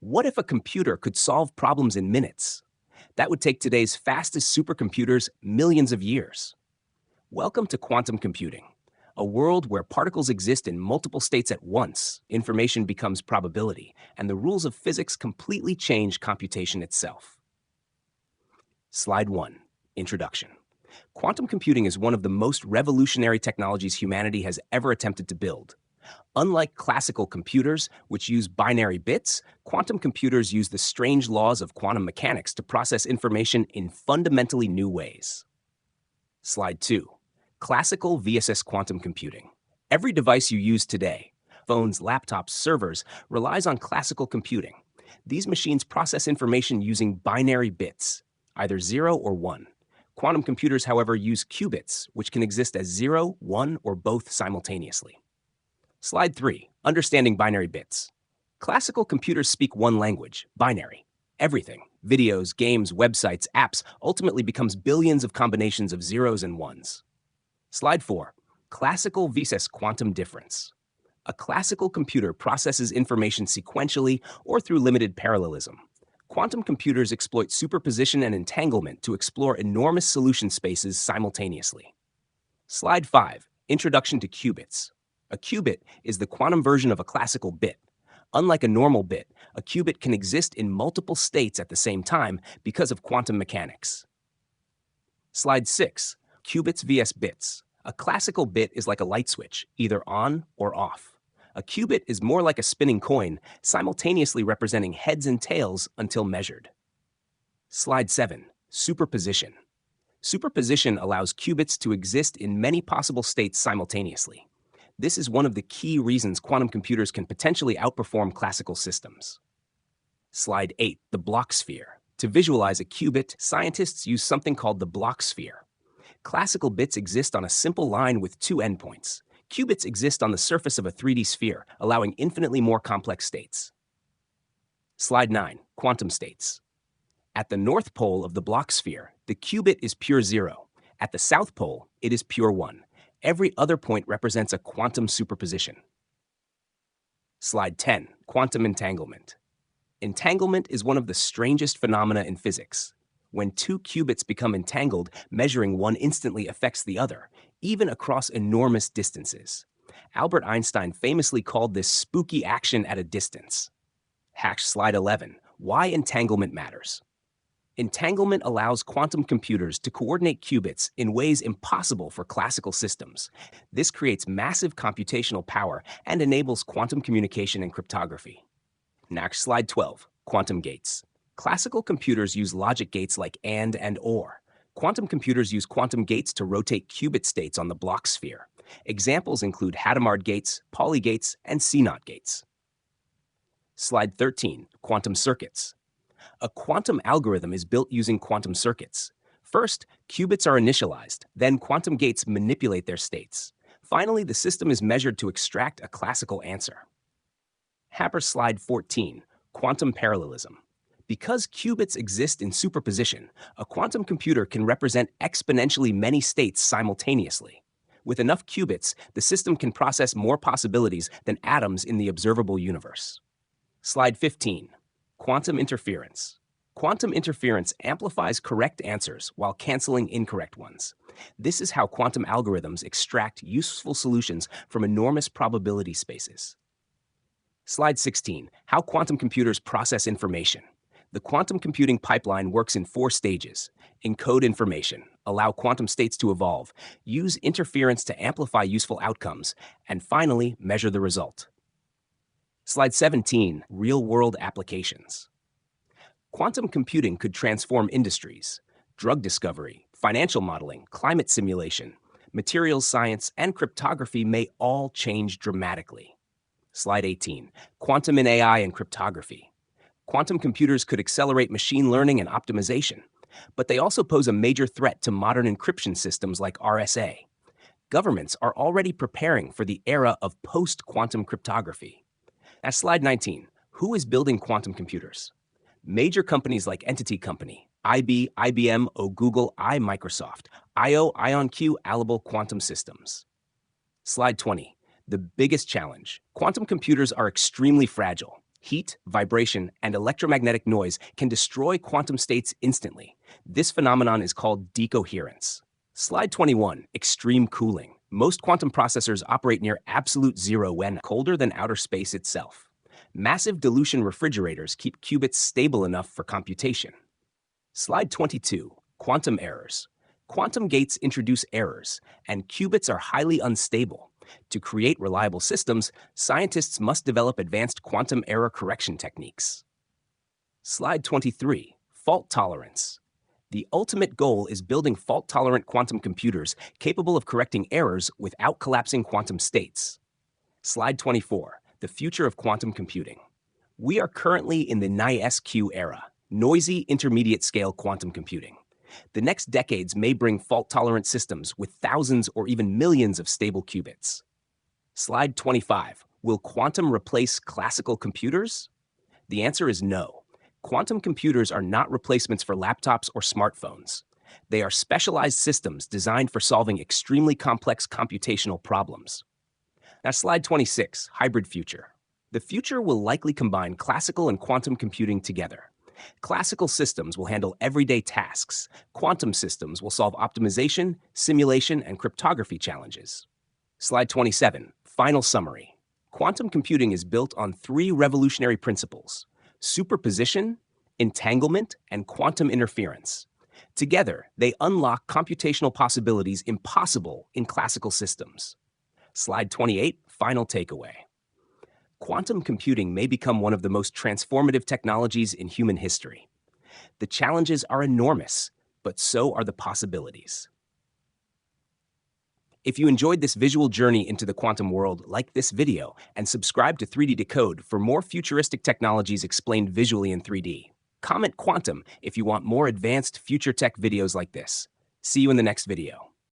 What if a computer could solve problems in minutes? That would take today's fastest supercomputers millions of years. Welcome to quantum computing, a world where particles exist in multiple states at once, information becomes probability, and the rules of physics completely change computation itself. Slide 1. Introduction. Quantum computing is one of the most revolutionary technologies humanity has ever attempted to build. Unlike classical computers, which use binary bits, quantum computers use the strange laws of quantum mechanics to process information in fundamentally new ways. Slide 2. Classical vs. quantum computing. Every device you use today, phones, laptops, servers, relies on classical computing. These machines process information using binary bits, either 0 or 1. Quantum computers, however, use qubits, which can exist as 0, 1, or both simultaneously. Slide 3. Understanding binary bits. Classical computers speak one language, binary. Everything, videos, games, websites, apps, ultimately becomes billions of combinations of zeros and ones. Slide 4. Classical vs. quantum difference. A classical computer processes information sequentially or through limited parallelism. Quantum computers exploit superposition and entanglement to explore enormous solution spaces simultaneously. Slide 5. Introduction to qubits. A qubit is the quantum version of a classical bit. Unlike a normal bit, a qubit can exist in multiple states at the same time because of quantum mechanics. Slide 6. Qubits vs. bits. A classical bit is like a light switch, either on or off. A qubit is more like a spinning coin, simultaneously representing heads and tails until measured. Slide 7. Superposition. Superposition allows qubits to exist in many possible states simultaneously. This is one of the key reasons quantum computers can potentially outperform classical systems. Slide 8. The Bloch sphere. To visualize a qubit, scientists use something called the Bloch sphere. Classical bits exist on a simple line with two endpoints. Qubits exist on the surface of a 3D sphere, allowing infinitely more complex states. Slide 9. Quantum states. At the north pole of the Bloch sphere, the qubit is pure 0. At the south pole, it is pure 1. Every other point represents a quantum superposition. Slide 10. Quantum entanglement. Entanglement is one of the strangest phenomena in physics. When two qubits become entangled, measuring one instantly affects the other, even across enormous distances. Albert Einstein famously called this spooky action at a distance. Slide 11. Why entanglement matters. Entanglement allows quantum computers to coordinate qubits in ways impossible for classical systems. This creates massive computational power and enables quantum communication and cryptography. Next, slide 12. Quantum gates. Classical computers use logic gates like AND and OR. Quantum computers use quantum gates to rotate qubit states on the Bloch sphere. Examples include Hadamard gates, Pauli gates, and CNOT gates. Slide 13. Quantum circuits. A quantum algorithm is built using quantum circuits. First, qubits are initialized, then quantum gates manipulate their states. Finally, the system is measured to extract a classical answer. Slide 14. Quantum parallelism. Because qubits exist in superposition, a quantum computer can represent exponentially many states simultaneously. With enough qubits, the system can process more possibilities than atoms in the observable universe. Slide 15. Quantum interference. Quantum interference amplifies correct answers while canceling incorrect ones. This is how quantum algorithms extract useful solutions from enormous probability spaces. Slide 16. How quantum computers process information. The quantum computing pipeline works in 4 stages. Encode information, allow quantum states to evolve, use interference to amplify useful outcomes, and finally, measure the result. Slide 17. Real-world applications. Quantum computing could transform industries. Drug discovery, financial modeling, climate simulation, materials science, and cryptography may all change dramatically. Slide 18. Quantum in AI and cryptography. Quantum computers could accelerate machine learning and optimization, but they also pose a major threat to modern encryption systems like RSA. Governments are already preparing for the era of post-quantum cryptography. At slide 19, who is building quantum computers? Major companies like Entity Company, IBM, Google, Microsoft, IonQ, Alibal Quantum Systems. Slide 20. The biggest challenge. Quantum computers are extremely fragile. Heat, vibration, and electromagnetic noise can destroy quantum states instantly. This phenomenon is called decoherence. Slide 21, extreme cooling. Most quantum processors operate near absolute zero when colder than outer space itself. Massive dilution refrigerators keep qubits stable enough for computation. Slide 22, quantum errors. Quantum gates introduce errors, and qubits are highly unstable. To create reliable systems, scientists must develop advanced quantum error correction techniques. Slide 23, fault tolerance. The ultimate goal is building fault-tolerant quantum computers capable of correcting errors without collapsing quantum states. Slide 24, the future of quantum computing. We are currently in the NISQ era, noisy intermediate-scale quantum computing. The next decades may bring fault-tolerant systems with thousands or even millions of stable qubits. Slide 25, will quantum replace classical computers? The answer is no. Quantum computers are not replacements for laptops or smartphones. They are specialized systems designed for solving extremely complex computational problems. Now, slide 26, hybrid future. The future will likely combine classical and quantum computing together. Classical systems will handle everyday tasks. Quantum systems will solve optimization, simulation, and cryptography challenges. Slide 27, final summary. Quantum computing is built on three revolutionary principles: superposition, entanglement, and quantum interference. Together, they unlock computational possibilities impossible in classical systems. Slide 28, final takeaway. Quantum computing may become one of the most transformative technologies in human history. The challenges are enormous, but so are the possibilities. If you enjoyed this visual journey into the quantum world, like this video and subscribe to 3D Decode for more futuristic technologies explained visually in 3D. Comment quantum if you want more advanced future tech videos like this. See you in the next video.